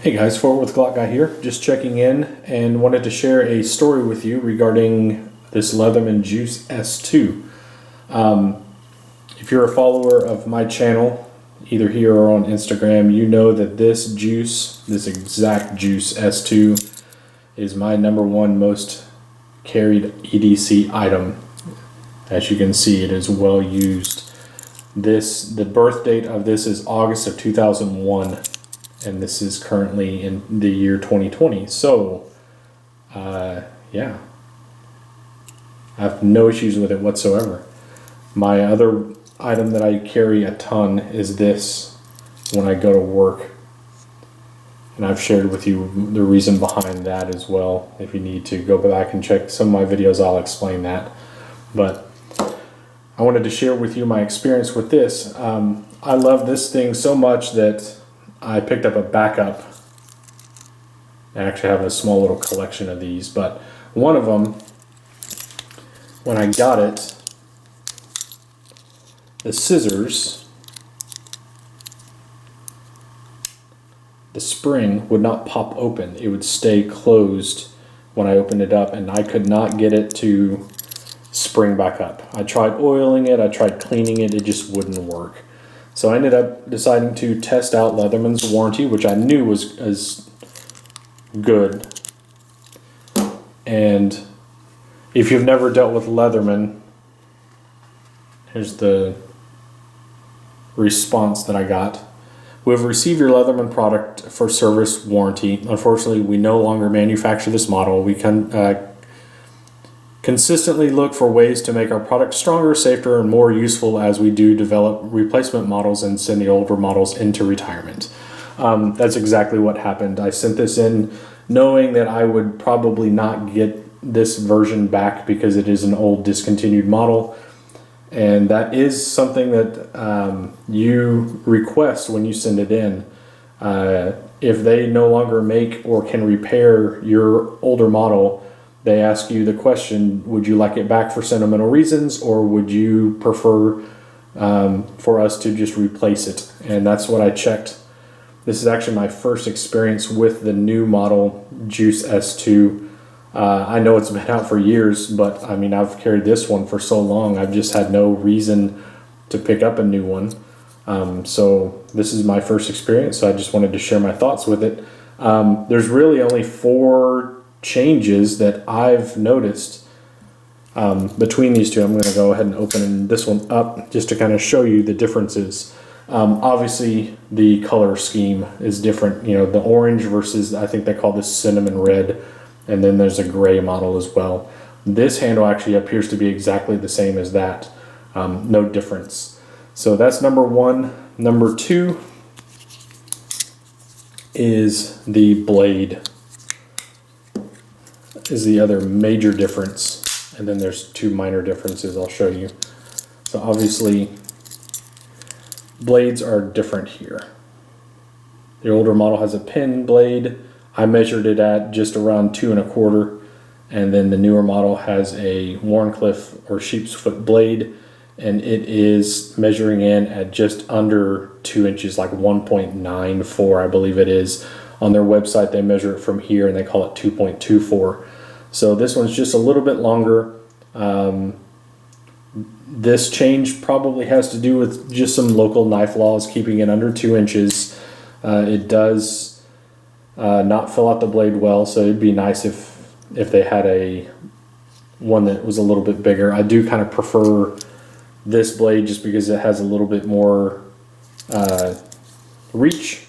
Hey guys, Forward with Glock Guy here, just checking in and wanted to share a story with you regarding this Leatherman Juice S2. If you're a follower of my channel, either here or on Instagram, you know that this juice, this exact Juice S2, is my #1 most carried EDC item. As you can see, it is well used. The birth date of this is August of 2001. And this is currently in the year 2020. So, yeah, I have no issues with it whatsoever. My other item that I carry a ton is this when I go to work. And I've shared with you the reason behind that as well. If you need to go back and check some of my videos, I'll explain that. But I wanted to share with you my experience with this. I love this thing so much that I picked up a backup. I actually have a small little collection of these, but one of them, when I got it, the scissors, the spring would not pop open. It would stay closed when I opened it up, and I could not get it to spring back up. I tried oiling it, I tried cleaning it, it just wouldn't work. So I ended up deciding to test out Leatherman's warranty, which I knew was as good. And if you've never dealt with Leatherman, here's the response that I got. We have received your Leatherman product for service warranty. Unfortunately, we no longer manufacture this model. We can consistently look for ways to make our product stronger, safer, and more useful as we do develop replacement models and send the older models into retirement. That's exactly what happened. I sent this in knowing that I would probably not get this version back because it is an old discontinued model. And that is something that you request when you send it in. If they no longer make or can repair your older model, they ask you the question, would you like it back for sentimental reasons, or would you prefer for us to just replace it? And that's what I checked. This is actually my first experience with the new model Juice S2. I know it's been out for years, but I mean, I've carried this one for so long, I've just had no reason to pick up a new one. So this is my first experience, so I just wanted to share my thoughts with it. There's really only 4 changes that I've noticed between these two. I'm going to go ahead and open this one up just to kind of show you the differences. Obviously the color scheme is different, you know, the orange versus, I think they call this cinnamon red, and then there's a gray model as well. This handle actually appears to be exactly the same as that, no difference. So that's #1. #2 is the blade. Is the other major difference, and then there's 2 minor differences I'll show you. So obviously blades are different here. The older model has a pin blade. I measured it at just around 2 1/4, and then the newer model has a Wharncliffe or sheep's foot blade, and it is measuring in at just under 2 inches, like 1.94 I believe it is. On their website they measure it from here and they call it 2.24. So this one's just a little bit longer. This change probably has to do with just some local knife laws keeping it under 2 inches. It does not fill out the blade well, so it'd be nice if they had a one that was a little bit bigger. I do kind of prefer this blade just because it has a little bit more reach.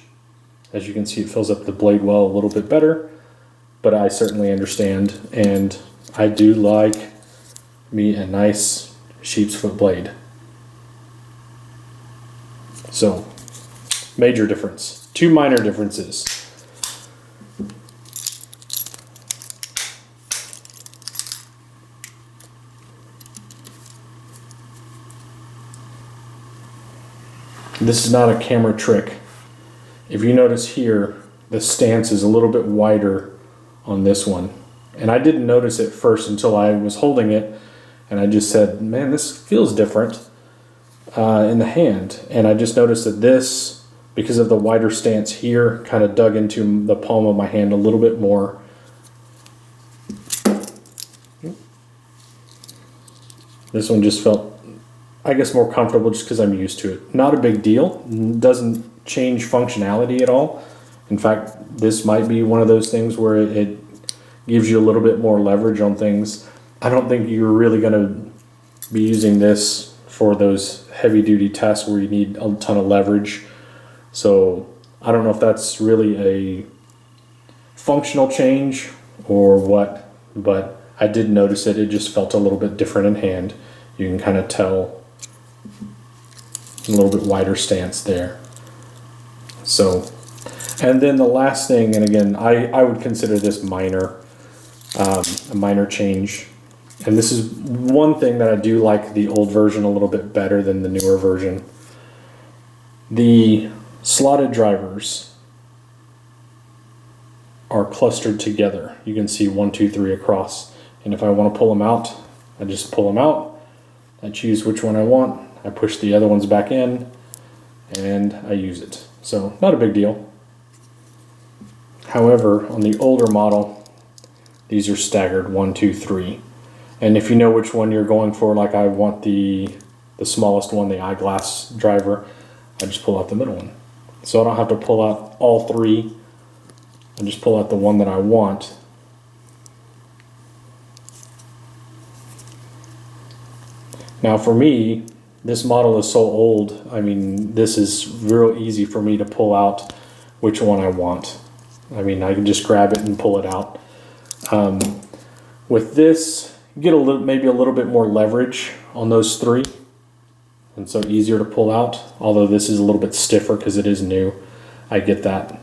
As you can see, it fills up the blade well a little bit better. But I certainly understand, and I do like me a nice sheep's foot blade. So, major difference. 2 minor differences. This is not a camera trick. If you notice here, the stance is a little bit wider on this one. And I didn't notice it first until I was holding it and I just said, man, this feels different. in the hand. And I just noticed that this, because of the wider stance here, kind of dug into the palm of my hand a little bit more. This one just felt, I guess, more comfortable just because I'm used to it. Not a big deal. Doesn't change functionality at all. In fact, this might be one of those things where it gives you a little bit more leverage on things. I don't think you're really going to be using this for those heavy duty tests where you need a ton of leverage. So I don't know if that's really a functional change or what, but I did notice it. It just felt a little bit different in hand. You can kind of tell a little bit wider stance there. So, and then the last thing, and again, I would consider this minor, a minor change. And this is one thing that I do like the old version a little bit better than the newer version. The slotted drivers are clustered together. You can see 1, 2, 3 across. And if I want to pull them out, I just pull them out. I choose which one I want. I push the other ones back in and I use it. So not a big deal. However, on the older model, these are staggered 1, 2, 3. And if you know which one you're going for, like I want the smallest one, the eyeglass driver, I just pull out the middle one. So I don't have to pull out all 3. I just pull out the one that I want. Now for me, this model is so old, I mean, this is real easy for me to pull out which one I want. I mean, I can just grab it and pull it out. With this, you get maybe a little bit more leverage on those 3, and so easier to pull out, although this is a little bit stiffer because it is new. I get that.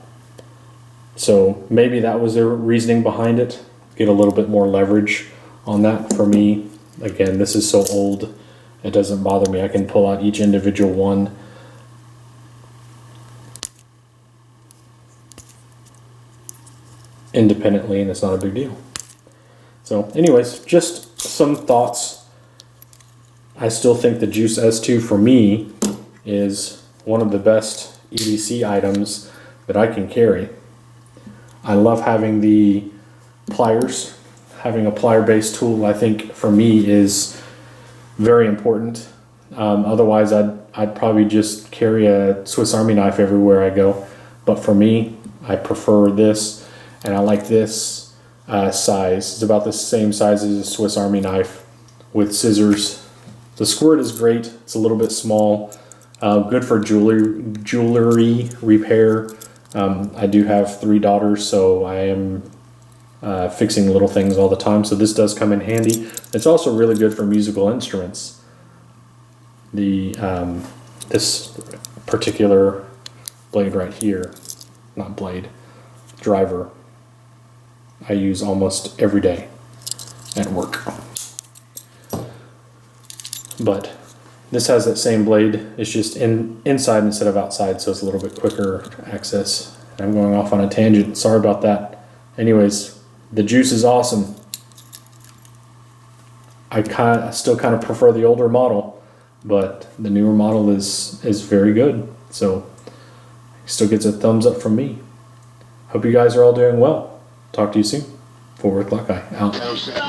So maybe that was the reasoning behind it. Get a little bit more leverage on that. For me, again, this is so old, it doesn't bother me. I can pull out each individual one. Independently, and it's not a big deal. So anyways, just some thoughts. I still think the Juice S2 for me is one of the best EDC items that I can carry. I love having the pliers. Having a plier-based tool, I think, for me is very important. Otherwise, I'd probably just carry a Swiss Army knife everywhere I go. But for me, I prefer this, and I like this size. It's about the same size as a Swiss Army knife with scissors. The squirt is great. It's a little bit small. Good for jewelry repair. I do have 3 daughters, so I am fixing little things all the time, so this does come in handy. It's also really good for musical instruments. This particular blade right here, not blade, driver, I use almost every day at work. But this has that same blade, it's just inside instead of outside, so it's a little bit quicker access. I'm going off on a tangent, sorry about that. Anyways, the Juice is awesome. I still kind of prefer the older model, but the newer model is very good. So still gets a thumbs up from me. Hope you guys are all doing well. Talk to you soon. Forward Clock Eye out.